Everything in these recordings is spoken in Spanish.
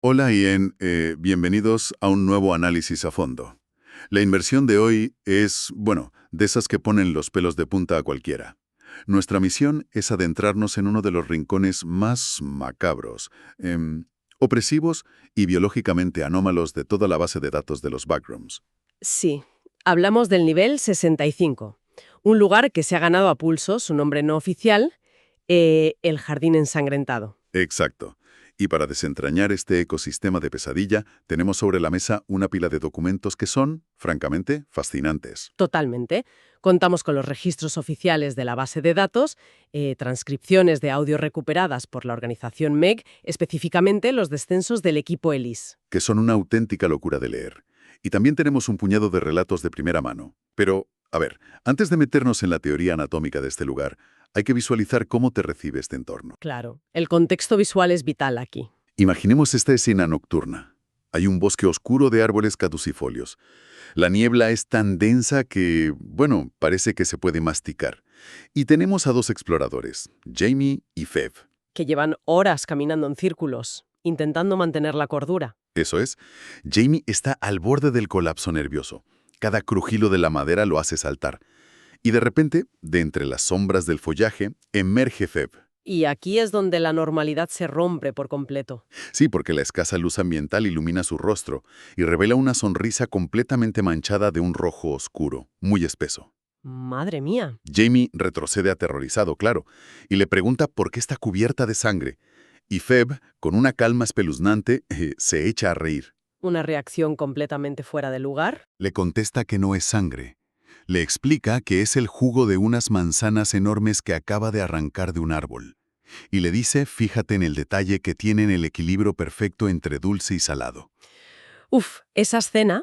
Hola Ian, bienvenidos a un nuevo análisis a fondo. La inversión de hoy es, bueno, de esas que ponen los pelos de punta a cualquiera. Nuestra misión es adentrarnos en uno de los rincones más macabros, opresivos y biológicamente anómalos de toda la base de datos de los backrooms. Sí, hablamos del nivel 65, un lugar que se ha ganado a pulso su nombre no oficial, el Jardín Ensangrentado. Exacto. Y para desentrañar este ecosistema de pesadilla, tenemos sobre la mesa una pila de documentos que son, francamente, fascinantes. Totalmente. Contamos con los registros oficiales de la base de datos, transcripciones de audio recuperadas por la organización MEG, específicamente los descensos del equipo ELIS. Que son una auténtica locura de leer. Y también tenemos un puñado de relatos de primera mano. Pero, a ver, antes de meternos en la teoría anatómica de este lugar, hay que visualizar cómo te recibe este entorno. Claro, el contexto visual es vital aquí. Imaginemos esta escena nocturna. Hay un bosque oscuro de árboles caducifolios. La niebla es tan densa que, bueno, parece que se puede masticar. Y tenemos a dos exploradores, Jamie y Fev. Que llevan horas caminando en círculos, intentando mantener la cordura. Eso es, Jamie está al borde del colapso nervioso. Cada crujilo de la madera lo hace saltar. Y de repente, de entre las sombras del follaje, emerge Fev. Y aquí es donde la normalidad se rompe por completo. Sí, porque la escasa luz ambiental ilumina su rostro y revela una sonrisa completamente manchada de un rojo oscuro, muy espeso. Madre mía. Jamie retrocede aterrorizado, claro, y le pregunta por qué está cubierta de sangre. Y Fev, con una calma espeluznante, se echa a reír. Una reacción completamente fuera de lugar. Le contesta que no es sangre. Le explica que es el jugo de unas manzanas enormes que acaba de arrancar de un árbol. Y le dice, fíjate en el detalle que tienen el equilibrio perfecto entre dulce y salado. Uf, esa escena,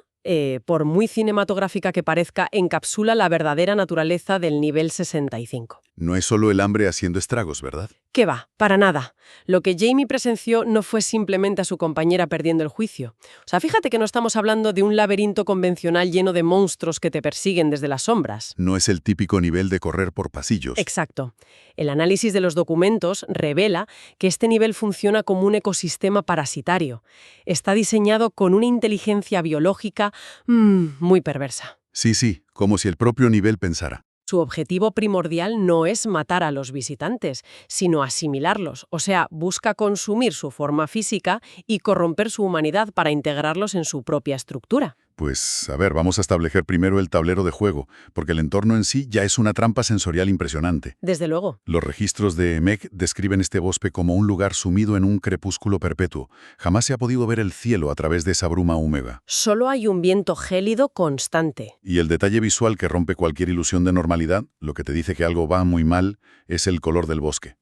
por muy cinematográfica que parezca, encapsula la verdadera naturaleza del nivel 65. No es solo el hambre haciendo estragos, ¿verdad? ¿Qué va? Para nada. Lo que Jamie presenció no fue simplemente a su compañera perdiendo el juicio. O sea, fíjate que no estamos hablando de un laberinto convencional lleno de monstruos que te persiguen desde las sombras. No es el típico nivel de correr por pasillos. Exacto. El análisis de los documentos revela que este nivel funciona como un ecosistema parasitario. Está diseñado con una inteligencia biológica muy perversa. Sí, como si el propio nivel pensara. Su objetivo primordial no es matar a los visitantes, sino asimilarlos, o sea, busca consumir su forma física y corromper su humanidad para integrarlos en su propia estructura. Pues, a ver, vamos a establecer primero el tablero de juego, porque el entorno en sí ya es una trampa sensorial impresionante. Desde luego. Los registros de MEG describen este bosque como un lugar sumido en un crepúsculo perpetuo. Jamás se ha podido ver el cielo a través de esa bruma húmeda. Solo hay un viento gélido constante. Y el detalle visual que rompe cualquier ilusión de normalidad, lo que te dice que algo va muy mal, es el color del bosque.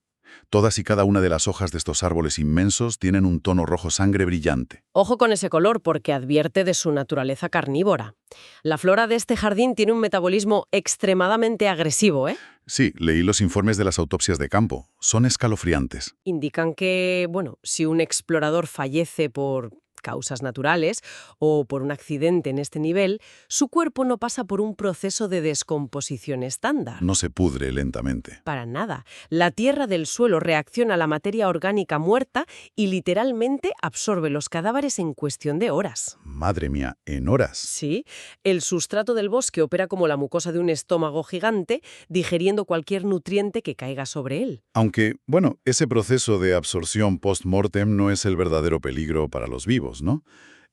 Todas y cada una de las hojas de estos árboles inmensos tienen un tono rojo sangre brillante. Ojo con ese color porque advierte de su naturaleza carnívora. La flora de este jardín tiene un metabolismo extremadamente agresivo, ¿eh? Sí, leí los informes de las autopsias de campo. Son escalofriantes. Indican que, bueno, si un explorador fallece por causas naturales o por un accidente en este nivel, su cuerpo no pasa por un proceso de descomposición estándar. No se pudre lentamente. Para nada. La tierra del suelo reacciona a la materia orgánica muerta y literalmente absorbe los cadáveres en cuestión de horas. Madre mía, en horas. Sí, el sustrato del bosque opera como la mucosa de un estómago gigante, digiriendo cualquier nutriente que caiga sobre él. Aunque, bueno, ese proceso de absorción post-mortem no es el verdadero peligro para los vivos, ¿no?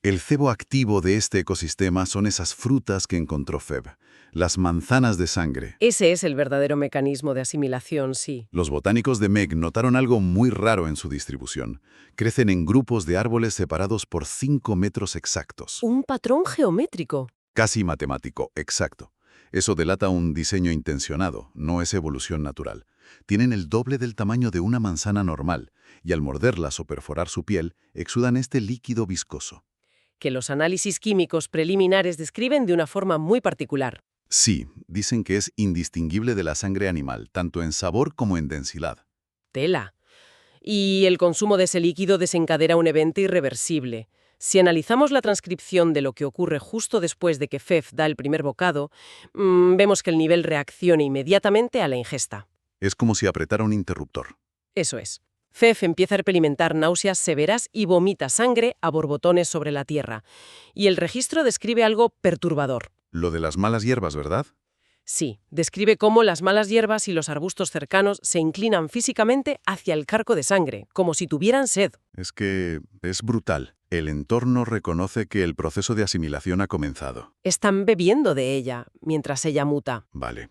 El cebo activo de este ecosistema son esas frutas que encontró Fev, las manzanas de sangre. Ese es el verdadero mecanismo de asimilación, sí. Los botánicos de MEG notaron algo muy raro en su distribución. Crecen en grupos de árboles separados por 5 metros exactos. Un patrón geométrico. Casi matemático, exacto. Eso delata un diseño intencionado, no es evolución natural. Tienen el doble del tamaño de una manzana normal, y al morderlas o perforar su piel, exudan este líquido viscoso. Que los análisis químicos preliminares describen de una forma muy particular. Sí, dicen que es indistinguible de la sangre animal, tanto en sabor como en densidad. Tela. Y el consumo de ese líquido desencadena un evento irreversible. Si analizamos la transcripción de lo que ocurre justo después de que Fev da el primer bocado, vemos que el nivel reacciona inmediatamente a la ingesta. Es como si apretara un interruptor. Eso es. Fef empieza a experimentar náuseas severas y vomita sangre a borbotones sobre la tierra. Y el registro describe algo perturbador. Lo de las malas hierbas, ¿verdad? Sí, describe cómo las malas hierbas y los arbustos cercanos se inclinan físicamente hacia el charco de sangre, como si tuvieran sed. Es que es brutal. El entorno reconoce que el proceso de asimilación ha comenzado. Están bebiendo de ella mientras ella muta. Vale.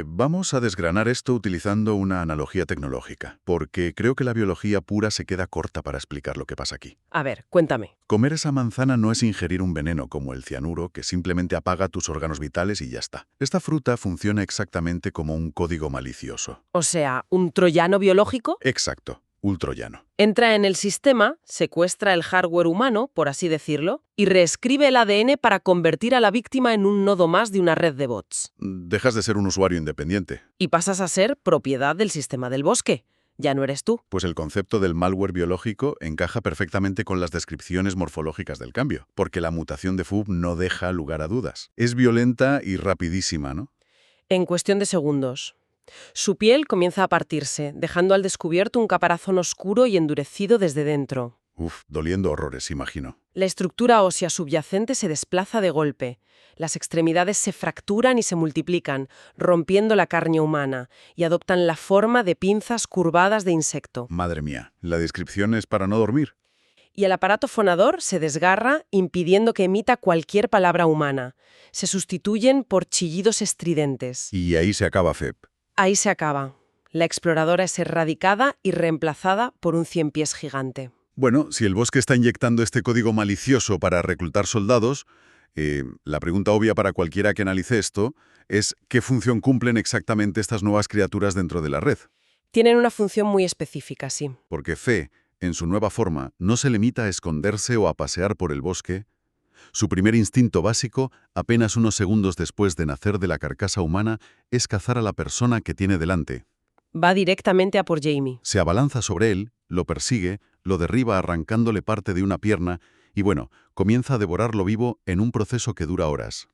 Vamos a desgranar esto utilizando una analogía tecnológica, porque creo que la biología pura se queda corta para explicar lo que pasa aquí. A ver, cuéntame. Comer esa manzana no es ingerir un veneno como el cianuro, que simplemente apaga tus órganos vitales y ya está. Esta fruta funciona exactamente como un código malicioso. O sea, ¿un troyano biológico? Exacto. Un troyano. Entra en el sistema, secuestra el hardware humano, por así decirlo, y reescribe el ADN para convertir a la víctima en un nodo más de una red de bots. Dejas de ser un usuario independiente. Y pasas a ser propiedad del sistema del bosque. Ya no eres tú. Pues el concepto del malware biológico encaja perfectamente con las descripciones morfológicas del cambio, porque la mutación de FUB no deja lugar a dudas. Es violenta y rapidísima, ¿no? En cuestión de segundos. Su piel comienza a partirse, dejando al descubierto un caparazón oscuro y endurecido desde dentro. Doliendo horrores, imagino. La estructura ósea subyacente se desplaza de golpe. Las extremidades se fracturan y se multiplican, rompiendo la carne humana, y adoptan la forma de pinzas curvadas de insecto. Madre mía, la descripción es para no dormir. Y el aparato fonador se desgarra, impidiendo que emita cualquier palabra humana. Se sustituyen por chillidos estridentes. Y ahí se acaba FEP. Ahí se acaba. La exploradora es erradicada y reemplazada por un ciempiés gigante. Bueno, si el bosque está inyectando este código malicioso para reclutar soldados, la pregunta obvia para cualquiera que analice esto es ¿qué función cumplen exactamente estas nuevas criaturas dentro de la red? Tienen una función muy específica, sí. Porque Fe, en su nueva forma, no se limita a esconderse o a pasear por el bosque. Su primer instinto básico, apenas unos segundos después de nacer de la carcasa humana, es cazar a la persona que tiene delante. Va directamente a por Jamie. Se abalanza sobre él, lo persigue, lo derriba arrancándole parte de una pierna y, bueno, comienza a devorarlo vivo en un proceso que dura horas.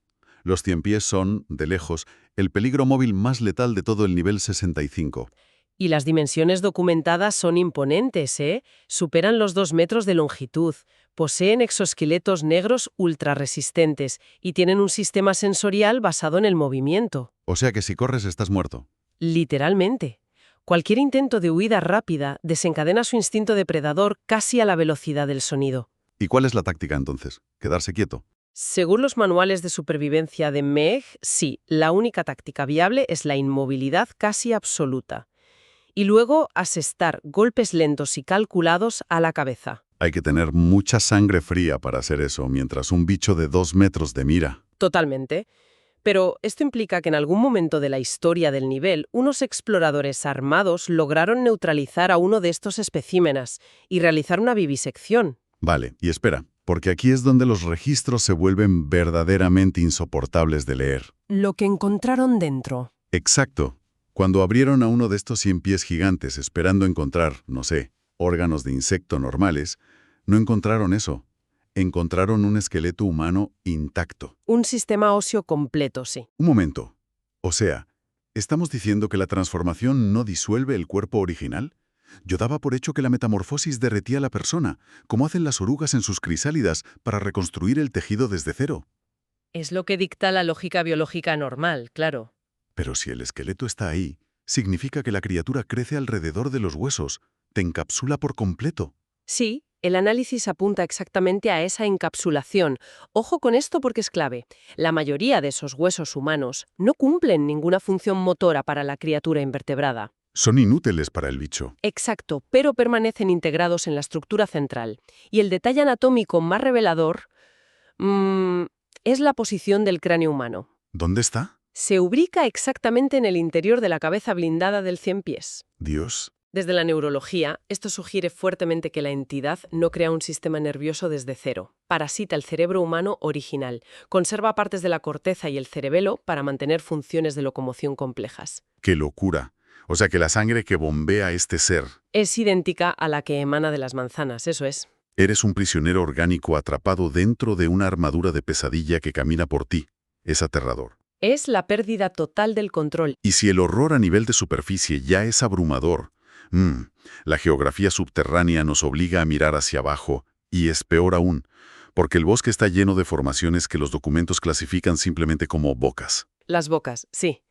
Los ciempiés son, de lejos, el peligro móvil más letal de todo el nivel 65. Y las dimensiones documentadas son imponentes, ¿eh? Superan los 2 metros de longitud, poseen exoesqueletos negros ultrarresistentes y tienen un sistema sensorial basado en el movimiento. O sea que si corres estás muerto. Literalmente. Cualquier intento de huida rápida desencadena su instinto depredador casi a la velocidad del sonido. ¿Y cuál es la táctica entonces? ¿Quedarse quieto? Según los manuales de supervivencia de MEG, sí, la única táctica viable es la inmovilidad casi absoluta. Y luego asestar golpes lentos y calculados a la cabeza. Hay que tener mucha sangre fría para hacer eso, mientras un bicho de 2 metros de mira. Totalmente. Pero esto implica que en algún momento de la historia del nivel, unos exploradores armados lograron neutralizar a uno de estos especímenes y realizar una vivisección. Vale, y espera, porque aquí es donde los registros se vuelven verdaderamente insoportables de leer. Lo que encontraron dentro. Exacto. Cuando abrieron a uno de estos ciempiés gigantes esperando encontrar, no sé, órganos de insecto normales, no encontraron eso. Encontraron un esqueleto humano intacto. Un sistema óseo completo, sí. Un momento. O sea, ¿estamos diciendo que la transformación no disuelve el cuerpo original? Yo daba por hecho que la metamorfosis derretía a la persona, como hacen las orugas en sus crisálidas para reconstruir el tejido desde cero. Es lo que dicta la lógica biológica normal, claro. Pero si el esqueleto está ahí, significa que la criatura crece alrededor de los huesos, te encapsula por completo. Sí, el análisis apunta exactamente a esa encapsulación. Ojo con esto porque es clave. La mayoría de esos huesos humanos no cumplen ninguna función motora para la criatura invertebrada. Son inútiles para el bicho. Exacto, pero permanecen integrados en la estructura central. Y el detalle anatómico más revelador es la posición del cráneo humano. ¿Dónde está? Se ubica exactamente en el interior de la cabeza blindada del ciempiés. Dios. Desde la neurología, esto sugiere fuertemente que la entidad no crea un sistema nervioso desde cero. Parasita el cerebro humano original, conserva partes de la corteza y el cerebelo para mantener funciones de locomoción complejas. ¡Qué locura! O sea que la sangre que bombea este ser. Es idéntica a la que emana de las manzanas, eso es. Eres un prisionero orgánico atrapado dentro de una armadura de pesadilla que camina por ti. Es aterrador. Es la pérdida total del control. Y si el horror a nivel de superficie ya es abrumador, Mm, la geografía subterránea nos obliga a mirar hacia abajo, y es peor aún, porque el bosque está lleno de formaciones que los documentos clasifican simplemente como bocas. Las bocas, sí.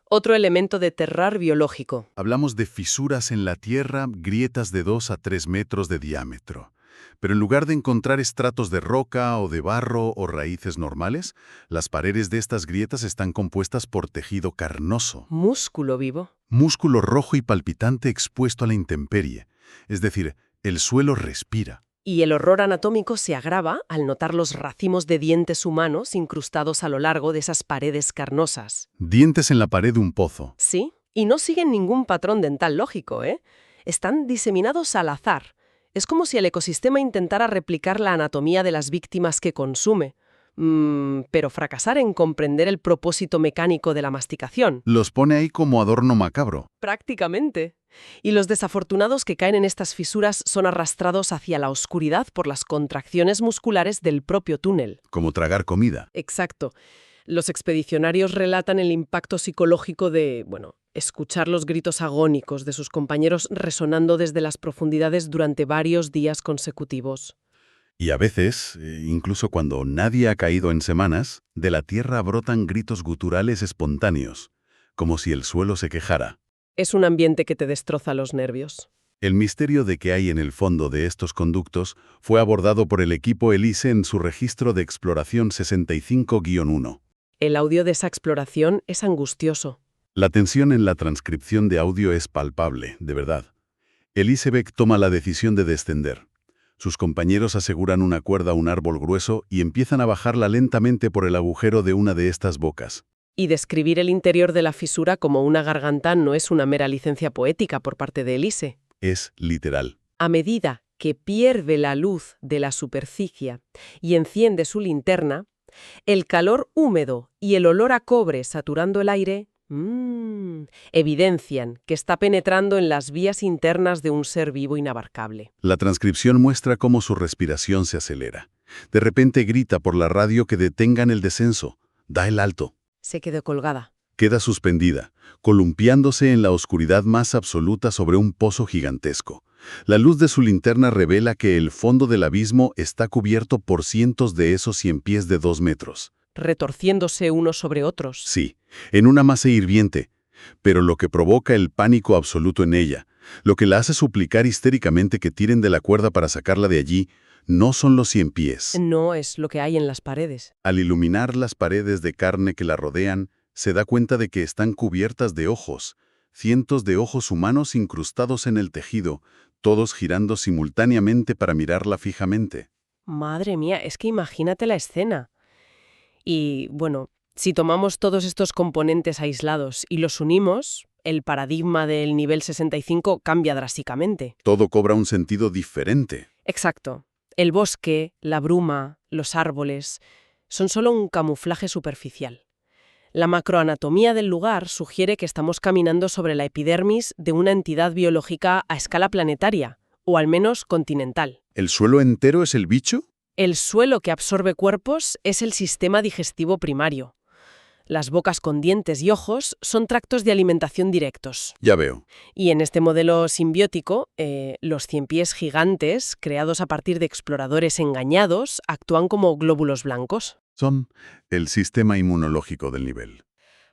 Otro elemento de terrar biológico. Hablamos de fisuras en la tierra, grietas de 2 a 3 metros de diámetro. Pero en lugar de encontrar estratos de roca o de barro o raíces normales, las paredes de estas grietas están compuestas por tejido carnoso, Músculo vivo. músculo rojo y palpitante expuesto a la intemperie. Es decir, el suelo respira. Y el horror anatómico se agrava al notar los racimos de dientes humanos incrustados a lo largo de esas paredes carnosas. Dientes en la pared de un pozo. Sí, y no siguen ningún patrón dental lógico, ¿eh? Están diseminados al azar. Es como si el ecosistema intentara replicar la anatomía de las víctimas que consume, pero fracasar en comprender el propósito mecánico de la masticación. Los pone ahí como adorno macabro. Prácticamente. Y los desafortunados que caen en estas fisuras son arrastrados hacia la oscuridad por las contracciones musculares del propio túnel. Como tragar comida. Exacto. Los expedicionarios relatan el impacto psicológico de, escuchar los gritos agónicos de sus compañeros resonando desde las profundidades durante varios días consecutivos. Y a veces, incluso cuando nadie ha caído en semanas, de la tierra brotan gritos guturales espontáneos, como si el suelo se quejara. Es un ambiente que te destroza los nervios. El misterio de qué hay en el fondo de estos conductos fue abordado por el equipo ELISE en su registro de exploración 65-1. El audio de esa exploración es angustioso. La tensión en la transcripción de audio es palpable, de verdad. Elisebeck toma la decisión de descender. Sus compañeros aseguran una cuerda a un árbol grueso y empiezan a bajarla lentamente por el agujero de una de estas bocas. Y describir el interior de la fisura como una garganta no es una mera licencia poética por parte de Elise. Es literal. A medida que pierde la luz de la superficie y enciende su linterna, el calor húmedo y el olor a cobre saturando el aire evidencian que está penetrando en las vías internas de un ser vivo inabarcable. La transcripción muestra cómo su respiración se acelera. De repente grita por la radio que detengan el descenso. Da el alto. Se quedó colgada. Queda suspendida, columpiándose en la oscuridad más absoluta sobre un pozo gigantesco. La luz de su linterna revela que el fondo del abismo está cubierto por cientos de esos 100 pies de 2 metros. Retorciéndose unos sobre otros. Sí, en una masa hirviente, pero lo que provoca el pánico absoluto en ella, lo que la hace suplicar histéricamente que tiren de la cuerda para sacarla de allí, no son los 100 pies. No es lo que hay en las paredes. Al iluminar las paredes de carne que la rodean, se da cuenta de que están cubiertas de ojos, cientos de ojos humanos incrustados en el tejido, todos girando simultáneamente para mirarla fijamente. Madre mía, es que imagínate la escena. Y, si tomamos todos estos componentes aislados y los unimos, el paradigma del nivel 65 cambia drásticamente. Todo cobra un sentido diferente. Exacto. El bosque, la bruma, los árboles, son solo un camuflaje superficial. La macroanatomía del lugar sugiere que estamos caminando sobre la epidermis de una entidad biológica a escala planetaria, o al menos continental. ¿El suelo entero es el bicho? El suelo que absorbe cuerpos es el sistema digestivo primario. Las bocas con dientes y ojos son tractos de alimentación directos. Ya veo. Y en este modelo simbiótico, los ciempiés gigantes, creados a partir de exploradores engañados, actúan como glóbulos blancos, Son el sistema inmunológico del nivel.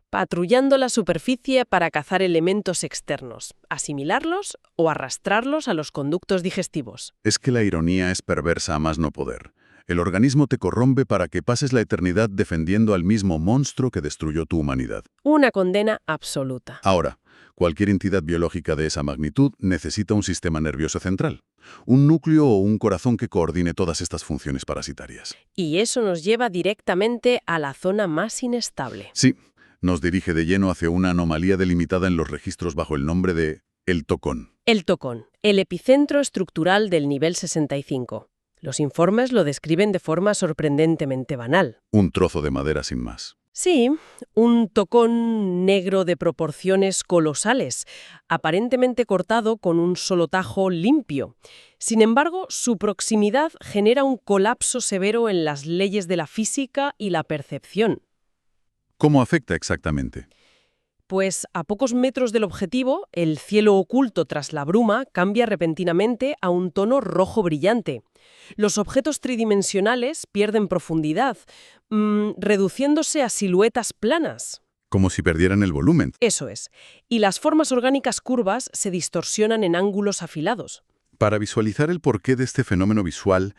patrullando la superficie para cazar elementos externos, asimilarlos o arrastrarlos a los conductos digestivos. Es que la ironía es perversa a más no poder. El organismo te corrompe para que pases la eternidad defendiendo al mismo monstruo que destruyó tu humanidad. Una condena absoluta. Ahora, cualquier entidad biológica de esa magnitud necesita un sistema nervioso central, un núcleo o un corazón que coordine todas estas funciones parasitarias. Y eso nos lleva directamente a la zona más inestable. Sí, nos dirige de lleno hacia una anomalía delimitada en los registros bajo el nombre de el tocón. El tocón, el epicentro estructural del nivel 65. Los informes lo describen de forma sorprendentemente banal. Un trozo de madera sin más. Sí, un tocón negro de proporciones colosales, aparentemente cortado con un solo tajo limpio. Sin embargo, su proximidad genera un colapso severo en las leyes de la física y la percepción. ¿Cómo afecta exactamente? Pues a pocos metros del objetivo, el cielo oculto tras la bruma cambia repentinamente a un tono rojo brillante. Los objetos tridimensionales pierden profundidad, reduciéndose a siluetas planas. Como si perdieran el volumen. Eso es. Y las formas orgánicas curvas se distorsionan en ángulos afilados. Para visualizar el porqué de este fenómeno visual,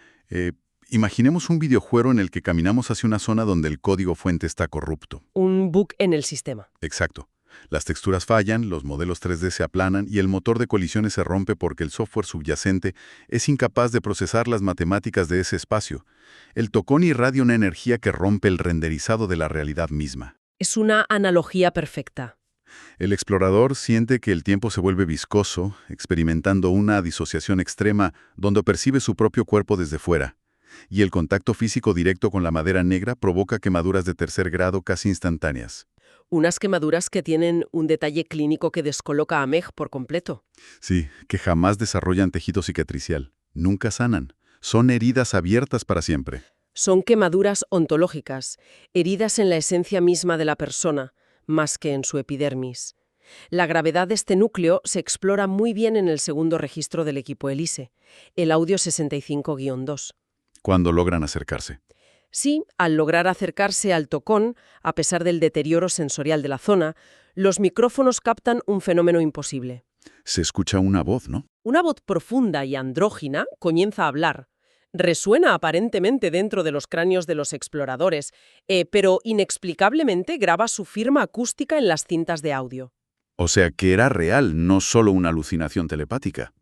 imaginemos un videojuego en el que caminamos hacia una zona donde el código fuente está corrupto. Un bug en el sistema. Exacto. Las texturas fallan, los modelos 3D se aplanan y el motor de colisiones se rompe porque el software subyacente es incapaz de procesar las matemáticas de ese espacio. El tocón irradia una energía que rompe el renderizado de la realidad misma. Es una analogía perfecta. El explorador siente que el tiempo se vuelve viscoso, experimentando una disociación extrema donde percibe su propio cuerpo desde fuera. Y el contacto físico directo con la madera negra provoca quemaduras de tercer grado casi instantáneas. Unas quemaduras que tienen un detalle clínico que descoloca a Meg por completo. Sí, que jamás desarrollan tejido cicatricial. Nunca sanan. Son heridas abiertas para siempre. Son quemaduras ontológicas, heridas en la esencia misma de la persona, más que en su epidermis. La gravedad de este núcleo se explora muy bien en el segundo registro del equipo ELISE, el audio 65-2. Cuando logran acercarse. Sí, al lograr acercarse al tocón, a pesar del deterioro sensorial de la zona, los micrófonos captan un fenómeno imposible. Se escucha una voz, ¿no? Una voz profunda y andrógina comienza a hablar. Resuena aparentemente dentro de los cráneos de los exploradores, pero inexplicablemente graba su firma acústica en las cintas de audio. O sea que era real, no solo una alucinación telepática.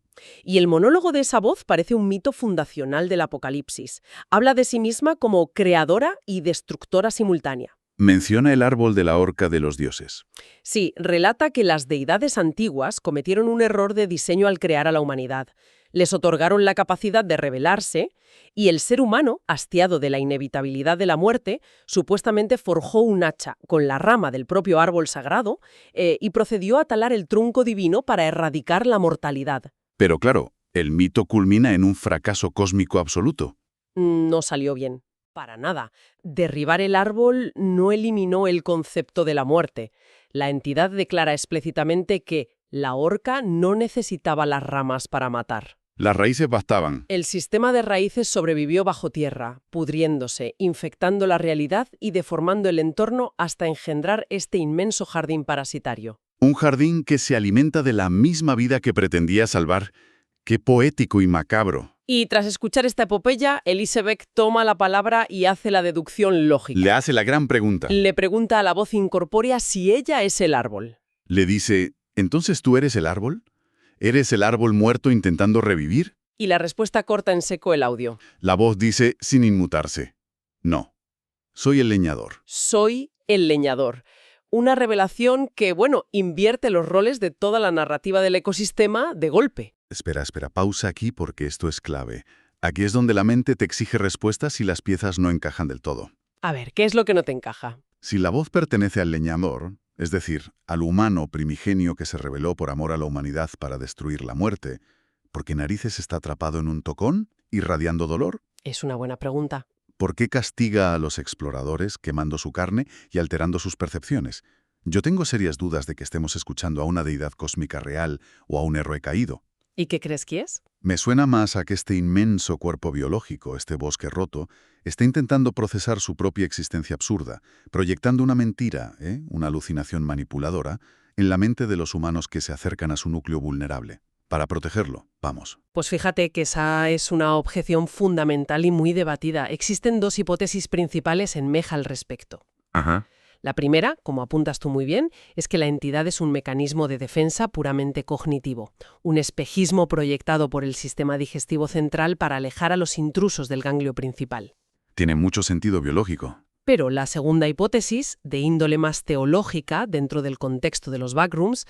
Y el monólogo de esa voz parece un mito fundacional del Apocalipsis. Habla de sí misma como creadora y destructora simultánea. Menciona el árbol de la horca de los dioses. Sí, relata que las deidades antiguas cometieron un error de diseño al crear a la humanidad. Les otorgaron la capacidad de rebelarse y el ser humano, hastiado de la inevitabilidad de la muerte, supuestamente forjó un hacha con la rama del propio árbol sagrado y procedió a talar el tronco divino para erradicar la mortalidad. Pero claro, el mito culmina en un fracaso cósmico absoluto. No salió bien. Para nada. Derribar el árbol no eliminó el concepto de la muerte. La entidad declara explícitamente que la horca no necesitaba las ramas para matar. Las raíces bastaban. El sistema de raíces sobrevivió bajo tierra, pudriéndose, infectando la realidad y deformando el entorno hasta engendrar este inmenso jardín parasitario. Un jardín que se alimenta de la misma vida que pretendía salvar. ¡Qué poético y macabro! Y tras escuchar esta epopeya, Elise Beck toma la palabra y hace la deducción lógica. Le hace la gran pregunta. Le pregunta a la voz incorpórea si ella es el árbol. Le dice, ¿entonces tú eres el árbol? ¿Eres el árbol muerto intentando revivir? Y la respuesta corta en seco el audio. La voz dice, sin inmutarse, no, soy el leñador. Soy el leñador. Una revelación que, invierte los roles de toda la narrativa del ecosistema de golpe. Espera, pausa aquí porque esto es clave. Aquí es donde la mente te exige respuestas y las piezas no encajan del todo. A ver, ¿qué es lo que no te encaja? Si la voz pertenece al leñador, es decir, al humano primigenio que se rebeló por amor a la humanidad para destruir la muerte, ¿por qué narices está atrapado en un tocón, irradiando dolor? Es una buena pregunta. ¿Por qué castiga a los exploradores quemando su carne y alterando sus percepciones? Yo tengo serias dudas de que estemos escuchando a una deidad cósmica real o a un héroe caído. ¿Y qué crees que es? Me suena más a que este inmenso cuerpo biológico, este bosque roto, está intentando procesar su propia existencia absurda, proyectando una mentira, una alucinación manipuladora, en la mente de los humanos que se acercan a su núcleo vulnerable. Para protegerlo, vamos. Pues fíjate que esa es una objeción fundamental y muy debatida. Existen dos hipótesis principales en MEJ al respecto. Ajá. La primera, como apuntas tú muy bien, es que la entidad es un mecanismo de defensa puramente cognitivo, un espejismo proyectado por el sistema digestivo central para alejar a los intrusos del ganglio principal. Tiene mucho sentido biológico. Pero la segunda hipótesis, de índole más teológica dentro del contexto de los backrooms,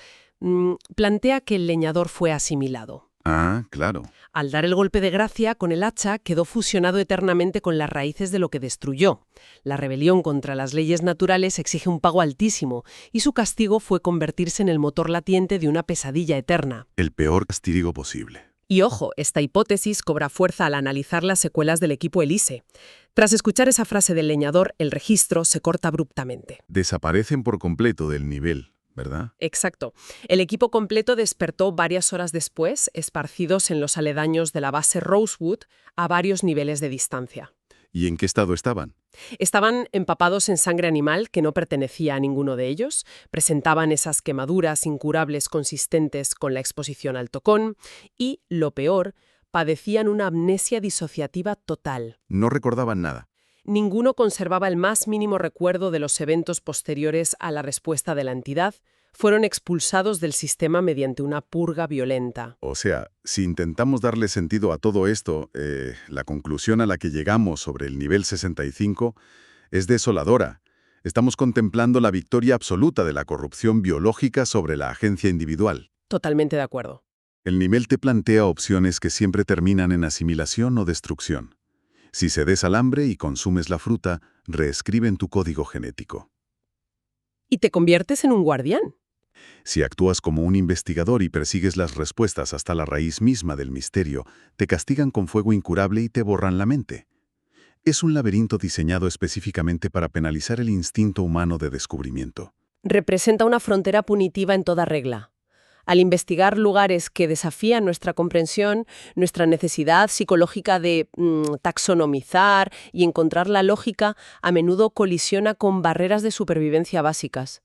plantea que el leñador fue asimilado. Ah, claro. Al dar el golpe de gracia con el hacha, quedó fusionado eternamente con las raíces de lo que destruyó. La rebelión contra las leyes naturales exige un pago altísimo, y su castigo fue convertirse en el motor latiente de una pesadilla eterna. El peor castigo posible. Y ojo, esta hipótesis cobra fuerza al analizar las secuelas del equipo ELISE. Tras escuchar esa frase del leñador, el registro se corta abruptamente. Desaparecen por completo del nivel. ¿verdad? Exacto. El equipo completo despertó varias horas después, esparcidos en los aledaños de la base Rosewood a varios niveles de distancia. ¿Y en qué estado estaban? Estaban empapados en sangre animal que no pertenecía a ninguno de ellos, presentaban esas quemaduras incurables consistentes con la exposición al tocón y, lo peor, padecían una amnesia disociativa total. No recordaban nada. Ninguno conservaba el más mínimo recuerdo de los eventos posteriores a la respuesta de la entidad. Fueron expulsados del sistema mediante una purga violenta. O sea, si intentamos darle sentido a todo esto, la conclusión a la que llegamos sobre el nivel 65 es desoladora. Estamos contemplando la victoria absoluta de la corrupción biológica sobre la agencia individual. Totalmente de acuerdo. El nivel te plantea opciones que siempre terminan en asimilación o destrucción. Si cedes al hambre y consumes la fruta, reescriben tu código genético. ¿Y te conviertes en un guardián? Si actúas como un investigador y persigues las respuestas hasta la raíz misma del misterio, te castigan con fuego incurable y te borran la mente. Es un laberinto diseñado específicamente para penalizar el instinto humano de descubrimiento. Representa una frontera punitiva en toda regla. Al investigar lugares que desafían nuestra comprensión, nuestra necesidad psicológica de taxonomizar y encontrar la lógica, a menudo colisiona con barreras de supervivencia básicas.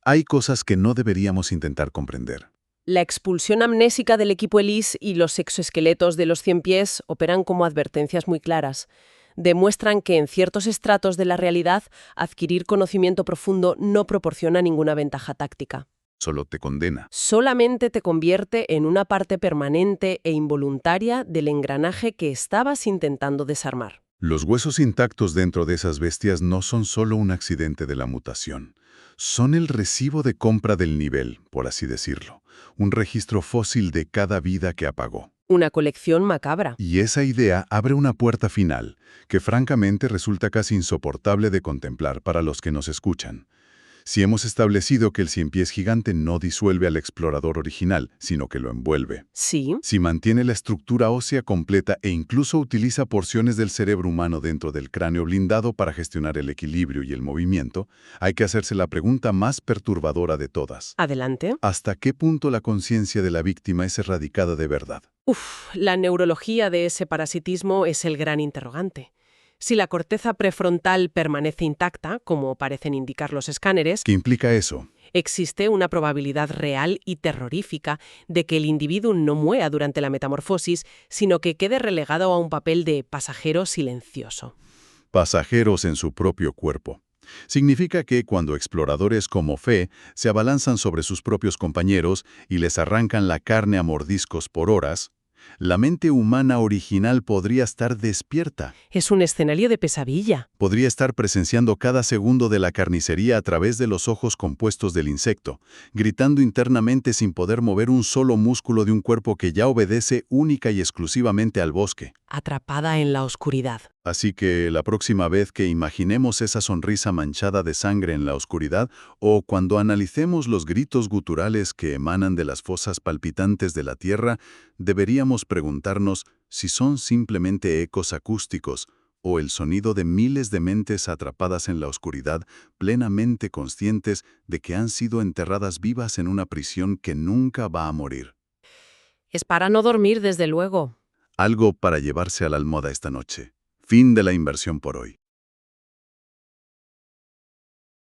Hay cosas que no deberíamos intentar comprender. La expulsión amnésica del equipo Elise y los exoesqueletos de los 100 pies operan como advertencias muy claras. Demuestran que en ciertos estratos de la realidad adquirir conocimiento profundo no proporciona ninguna ventaja táctica. Solo te condena. Solamente te convierte en una parte permanente e involuntaria del engranaje que estabas intentando desarmar. Los huesos intactos dentro de esas bestias no son solo un accidente de la mutación. Son el recibo de compra del nivel, por así decirlo. Un registro fósil de cada vida que apagó. Una colección macabra. Y esa idea abre una puerta final, que francamente resulta casi insoportable de contemplar para los que nos escuchan. Si hemos establecido que el cien pies gigante no disuelve al explorador original, sino que lo envuelve. Sí. Si mantiene la estructura ósea completa e incluso utiliza porciones del cerebro humano dentro del cráneo blindado para gestionar el equilibrio y el movimiento, hay que hacerse la pregunta más perturbadora de todas. Adelante. ¿Hasta qué punto la conciencia de la víctima es erradicada de verdad? La neurología de ese parasitismo es el gran interrogante. Si la corteza prefrontal permanece intacta, como parecen indicar los escáneres, ¿Qué implica eso? existe una probabilidad real y terrorífica de que el individuo no muera durante la metamorfosis, sino que quede relegado a un papel de pasajero silencioso. Pasajeros en su propio cuerpo. Significa que cuando exploradores como Fe se abalanzan sobre sus propios compañeros y les arrancan la carne a mordiscos por horas, la mente humana original podría estar despierta. Es un escenario de pesadilla. Podría estar presenciando cada segundo de la carnicería a través de los ojos compuestos del insecto, gritando internamente sin poder mover un solo músculo de un cuerpo que ya obedece única y exclusivamente al bosque. Atrapada en la oscuridad. Así que la próxima vez que imaginemos esa sonrisa manchada de sangre en la oscuridad o cuando analicemos los gritos guturales que emanan de las fosas palpitantes de la Tierra, deberíamos preguntarnos si son simplemente ecos acústicos o el sonido de miles de mentes atrapadas en la oscuridad, plenamente conscientes de que han sido enterradas vivas en una prisión que nunca va a morir. Es para no dormir, desde luego. Algo para llevarse a la almohada esta noche. Fin de la inversión por hoy.